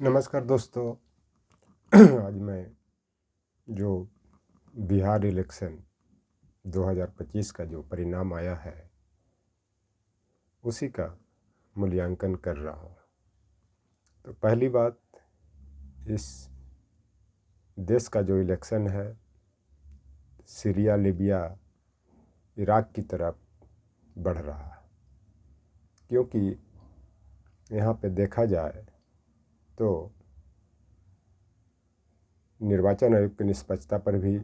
नमस्कार दोस्तों। आज मैं जो बिहार इलेक्शन 2025 का जो परिणाम आया है उसी का मूल्यांकन कर रहा हूँ। तो पहली बात, इस देश का जो इलेक्शन है सीरिया, लीबिया, इराक की तरफ बढ़ रहा है, क्योंकि यहाँ पे देखा जाए तो निर्वाचन आयोग की निष्पक्षता पर भी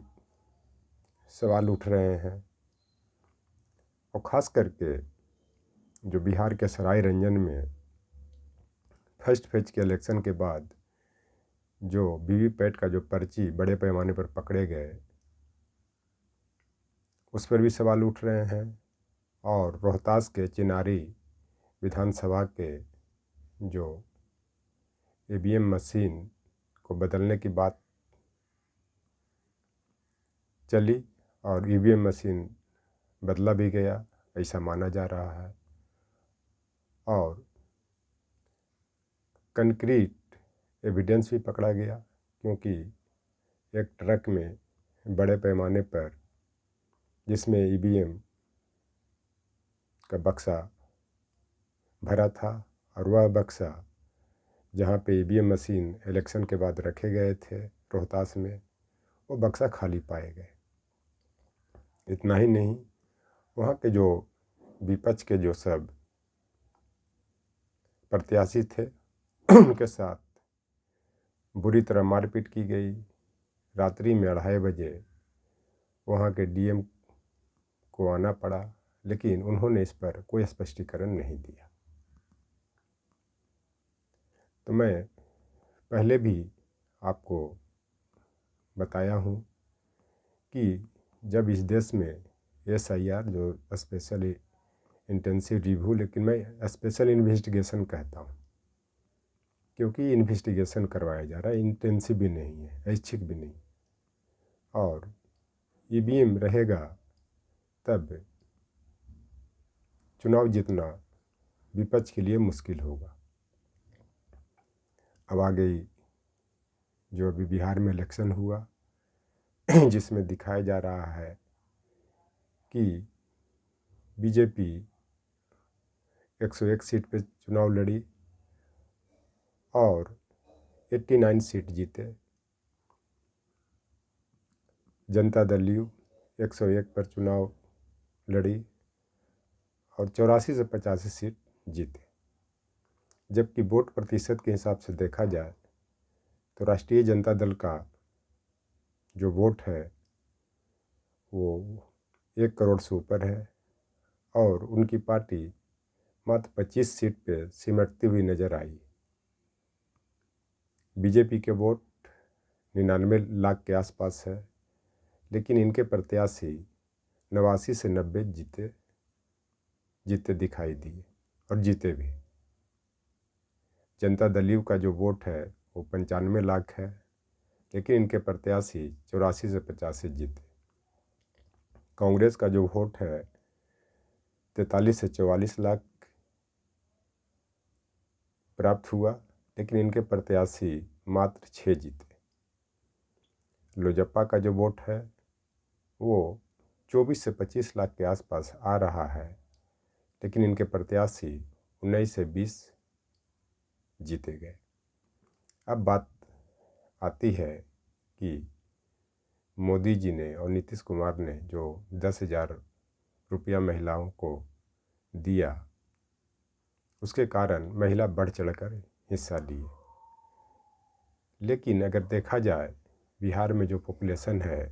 सवाल उठ रहे हैं। और ख़ास करके जो बिहार के सराय रंजन में फर्स्ट फेज के इलेक्शन के बाद जो वीवीपैट का जो पर्ची बड़े पैमाने पर पकड़े गए उस पर भी सवाल उठ रहे हैं। और रोहतास के चिनारी विधानसभा के जो ईवीएम मशीन को बदलने की बात चली और ईवीएम मशीन बदला भी गया, ऐसा माना जा रहा है। और कंक्रीट एविडेंस भी पकड़ा गया, क्योंकि एक ट्रक में बड़े पैमाने पर जिसमें ईवीएम का बक्सा भरा था और वह बक्सा जहाँ पे ईवीएम मशीन इलेक्शन के बाद रखे गए थे रोहतास में, वो बक्सा खाली पाए गए। इतना ही नहीं, वहाँ के जो विपक्ष के जो सब प्रत्याशी थे उनके साथ बुरी तरह मारपीट की गई। रात्रि में 2:30 बजे वहाँ के डीएम को आना पड़ा, लेकिन उन्होंने इस पर कोई स्पष्टीकरण नहीं दिया। तो मैं पहले भी आपको बताया हूँ कि जब इस देश में SIR जो स्पेशल इंटेंसिव रिव्यू, लेकिन मैं स्पेशल इन्वेस्टिगेशन कहता हूँ, क्योंकि इन्वेस्टिगेशन करवाया जा रहा है, इंटेंसिव भी नहीं है, ऐच्छिक भी नहीं। और ईवीएम रहेगा तब चुनाव जीतना विपक्ष के लिए मुश्किल होगा। अब आ गई जो अभी बिहार में इलेक्शन हुआ जिसमें दिखाया जा रहा है कि बीजेपी 101 सीट पे चुनाव लड़ी और 89 सीट जीते। जनता दल यू 101 पर चुनाव लड़ी और 84 से 85 सीट जीते। जबकि वोट प्रतिशत के हिसाब से देखा जाए तो राष्ट्रीय जनता दल का जो वोट है वो 1 करोड़ से ऊपर है और उनकी पार्टी मात्र 25 सीट पे सिमटती हुई नजर आई। बीजेपी के वोट 99 लाख के आसपास है, लेकिन इनके प्रत्याशी 89 से 90 जीते दिखाई दिए और जीते भी। जनता दल यू का जो वोट है वो 95 लाख है, लेकिन इनके प्रत्याशी 84 से 85 जीते। कांग्रेस का जो वोट है 43 से 44 लाख प्राप्त हुआ, लेकिन इनके प्रत्याशी मात्र 6 जीते। लोजपा का जो वोट है वो 24 से 25 लाख के आसपास आ रहा है, लेकिन इनके प्रत्याशी 19 से 20 जीते गए। अब बात आती है कि मोदी जी ने और नीतीश कुमार ने जो 10,000 रुपया महिलाओं को दिया, उसके कारण महिला बढ़ चढ़कर हिस्सा लिए। लेकिन अगर देखा जाए बिहार में जो पॉपुलेशन है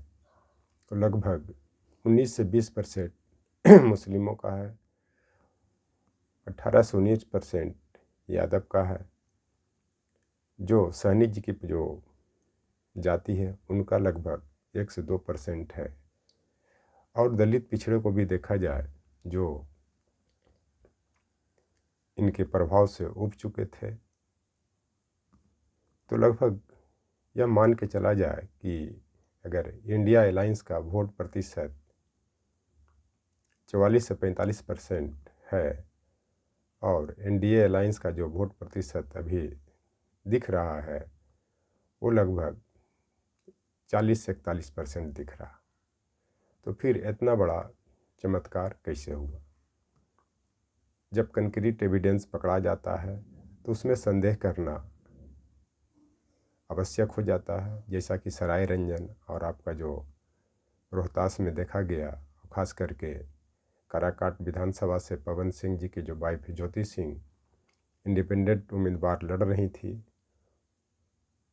तो लगभग 19 से 20% मुस्लिमों का है, 18 से 19% यादव का है। जो सहनी जी की जो जाति है उनका लगभग 1 से 2% है। और दलित पिछड़े को भी देखा जाए जो इनके प्रभाव से उब चुके थे, तो लगभग यह मान के चला जाए कि अगर इंडिया अलायंस का वोट प्रतिशत 44 से 45% है और NDA अलायंस का जो वोट प्रतिशत अभी दिख रहा है वो लगभग 40 से 41% दिख रहा। तो फिर इतना बड़ा चमत्कार कैसे हुआ? जब कंक्रीट एविडेंस पकड़ा जाता है तो उसमें संदेह करना आवश्यक हो जाता है, जैसा कि सराय रंजन और आपका जो रोहतास में देखा गया, खास करके काराकाट विधानसभा से पवन सिंह जी की जो वाइफ ज्योति सिंह इंडिपेंडेंट उम्मीदवार लड़ रही थी,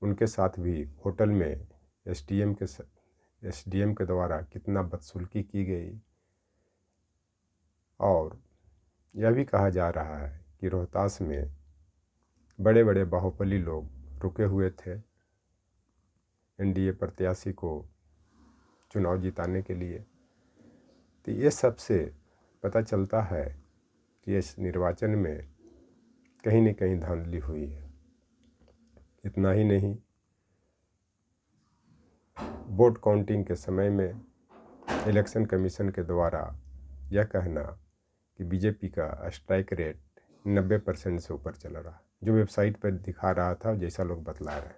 उनके साथ भी होटल में एसडीएम के द्वारा कितना बदसलूकी की गई। और यह भी कहा जा रहा है कि रोहतास में बड़े बड़े बाहुबली लोग रुके हुए थे एनडीए प्रत्याशी को चुनाव जिताने के लिए। तो ये सबसे पता चलता है कि इस निर्वाचन में कहीं न कहीं धांधली हुई है। इतना ही नहीं, वोट काउंटिंग के समय में इलेक्शन कमीशन के द्वारा यह कहना कि बीजेपी का स्ट्राइक रेट 90% से ऊपर चल रहा, जो वेबसाइट पर दिखा रहा था जैसा लोग बतला रहे हैं।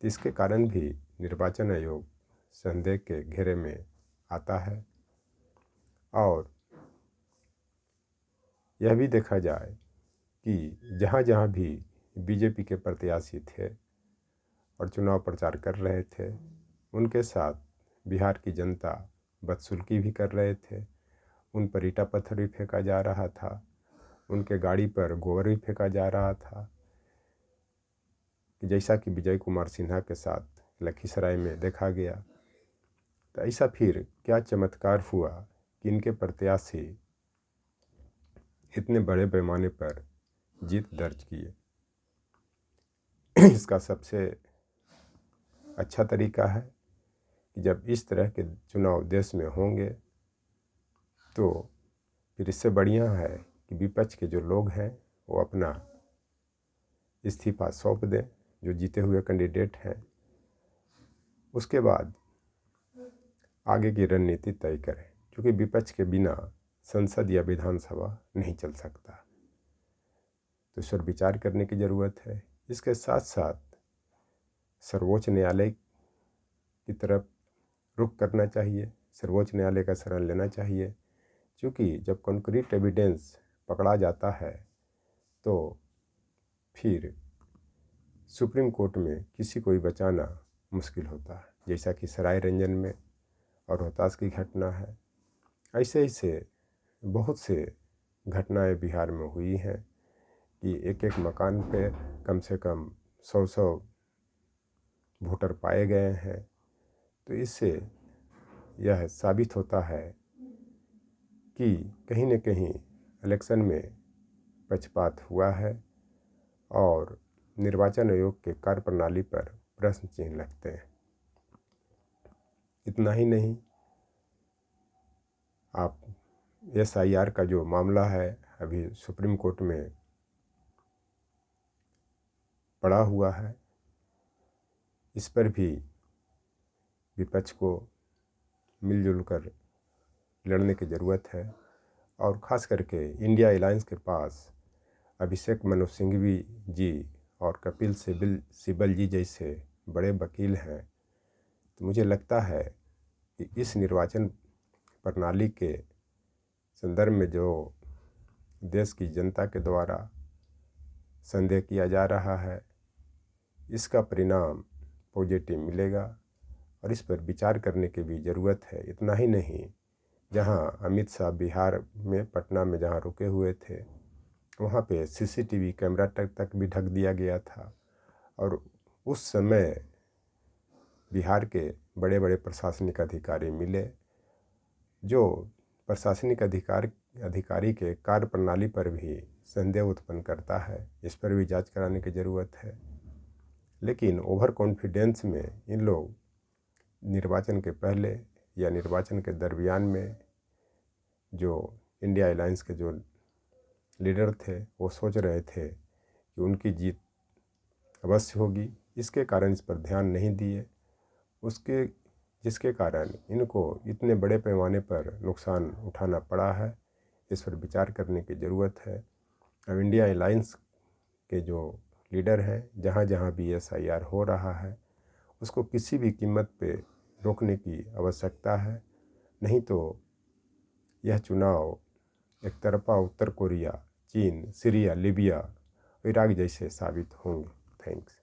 तो इसके कारण भी निर्वाचन आयोग संदेह के घेरे में आता है। और यह भी देखा जाए कि जहाँ जहाँ भी बीजेपी के प्रत्याशी थे और चुनाव प्रचार कर रहे थे, उनके साथ बिहार की जनता बदसलूकी भी कर रहे थे। उन पर ईंटा पत्थर भी फेंका जा रहा था, उनके गाड़ी पर गोबर भी फेंका जा रहा था, कि जैसा कि विजय कुमार सिन्हा के साथ लखीसराय में देखा गया। तो ऐसा फिर क्या चमत्कार हुआ कि इनके प्रत्याशी इतने बड़े पैमाने पर जीत दर्ज किए? इसका सबसे अच्छा तरीका है कि जब इस तरह के चुनाव देश में होंगे तो फिर इससे बढ़िया है कि विपक्ष के जो लोग हैं वो अपना इस्तीफा सौंप दें, जो जीते हुए कैंडिडेट हैं। उसके बाद आगे की रणनीति तय करें, क्योंकि विपक्ष के बिना संसद या विधानसभा नहीं चल सकता। तो इस पर विचार करने की ज़रूरत है। इसके साथ साथ सर्वोच्च न्यायालय की तरफ रुख करना चाहिए, सर्वोच्च न्यायालय का शरण लेना चाहिए, क्योंकि जब कॉन्क्रीट एविडेंस पकड़ा जाता है तो फिर सुप्रीम कोर्ट में किसी को भी बचाना मुश्किल होता है, जैसा कि सराय रंजन में और रोहतास की घटना है। ऐसे ऐसे बहुत से घटनाएं बिहार में हुई हैं कि एक एक मकान पे कम से कम 100 वोटर पाए गए हैं। तो इससे यह साबित होता है कि कहीं न कहीं इलेक्शन में पक्षपात हुआ है और निर्वाचन आयोग के कार्यप्रणाली पर प्रश्न चिन्ह लगते हैं। इतना ही नहीं, आप SIR का जो मामला है अभी सुप्रीम कोर्ट में पड़ा हुआ है, इस पर भी विपक्ष को मिलजुल कर लड़ने की ज़रूरत है। और ख़ास करके इंडिया अलायंस के पास अभिषेक मनु सिंघवी जी और कपिल सिब्बल जी जैसे बड़े वकील हैं। तो मुझे लगता है कि इस निर्वाचन प्रणाली के संदर्भ में जो देश की जनता के द्वारा संदेह किया जा रहा है, इसका परिणाम पॉजिटिव मिलेगा और इस पर विचार करने की भी ज़रूरत है। इतना ही नहीं, जहां अमित शाह बिहार में पटना में जहां रुके हुए थे, वहां पे CCTV कैमरा तक भी ढक दिया गया था। और उस समय बिहार के बड़े बड़े प्रशासनिक अधिकारी मिले, जो प्रशासनिक अधिकारी के कार्यप्रणाली पर भी संदेह उत्पन्न करता है। इस पर भी जांच कराने की ज़रूरत है। लेकिन ओवर कॉन्फिडेंस में इन लोग निर्वाचन के पहले या निर्वाचन के दरमियान में जो इंडिया अलायंस के जो लीडर थे वो सोच रहे थे कि उनकी जीत अवश्य होगी, इसके कारण इस पर ध्यान नहीं दिए, जिसके कारण इनको इतने बड़े पैमाने पर नुकसान उठाना पड़ा है। इस पर विचार करने की ज़रूरत है। अब इंडिया अलायंस के जो लीडर है। जहाँ जहाँ भी SIR हो रहा है उसको किसी भी कीमत पे रोकने की आवश्यकता है, नहीं तो यह चुनाव एक तरफा उत्तर कोरिया, चीन, सीरिया, लीबिया, इराक जैसे साबित होंगे। थैंक्स।